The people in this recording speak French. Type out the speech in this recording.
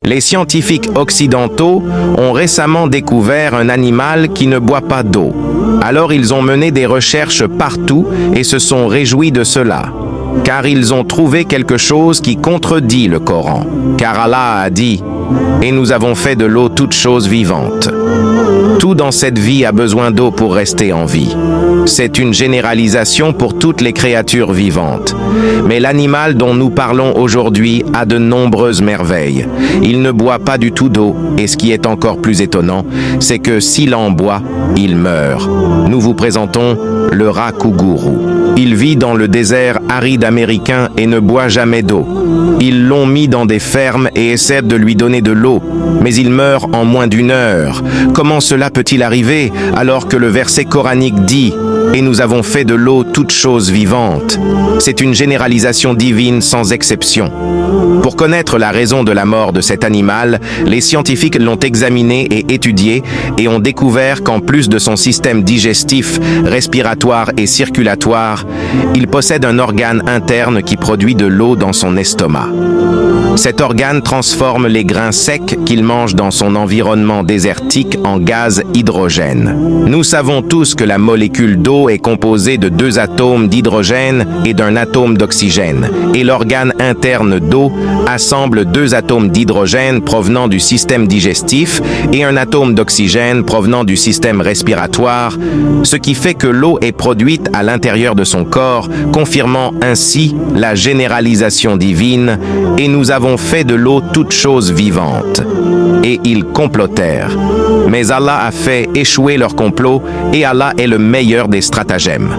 Les scientifiques occidentaux ont récemment découvert un animal qui ne boit pas d'eau. Alors ils ont mené des recherches partout et se sont réjouis de cela. Car ils ont trouvé quelque chose qui contredit le Coran. Car Allah a dit « Et nous avons fait de l'eau toute chose vivante ». Tout dans cette vie a besoin d'eau pour rester en vie. C'est une généralisation pour toutes les créatures vivantes. Mais l'animal dont nous parlons aujourd'hui a de nombreuses merveilles. Il ne boit pas du tout d'eau, et ce qui est encore plus étonnant, c'est que s'il en boit, il meurt. Nous vous présentons le rat kougourou. Il vit dans le désert aride américain et ne boit jamais d'eau. Ils l'ont mis dans des fermes et essaient de lui donner de l'eau, mais il meurt en moins d'1 heure. Comment cela peut-il arriver alors que le verset coranique dit « Et nous avons fait de l'eau toute chose vivante ». C'est une généralisation divine sans exception. Pour connaître la raison de la mort de cet animal, les scientifiques l'ont examiné et étudié et ont découvert qu'en plus de son système digestif, respiratoire et circulatoire, il possède un organe interne qui produit de l'eau dans son estomac. Cet organe transforme les grains secs qu'il mange dans son environnement désertique en gaz hydrogène. Nous savons tous que la molécule d'eau est composée de 2 atomes d'hydrogène et d'un atome d'oxygène, et l'organe interne d'eau assemble 2 atomes d'hydrogène provenant du système digestif et un atome d'oxygène provenant du système respiratoire, ce qui fait que l'eau est produite à l'intérieur de son corps, confirmant ainsi la généralisation divine, et nous avons fait de l'eau toute chose vivante. Et ils complotèrent. Mais Allah a fait échouer leur complot, et Allah est le meilleur des stratagèmes.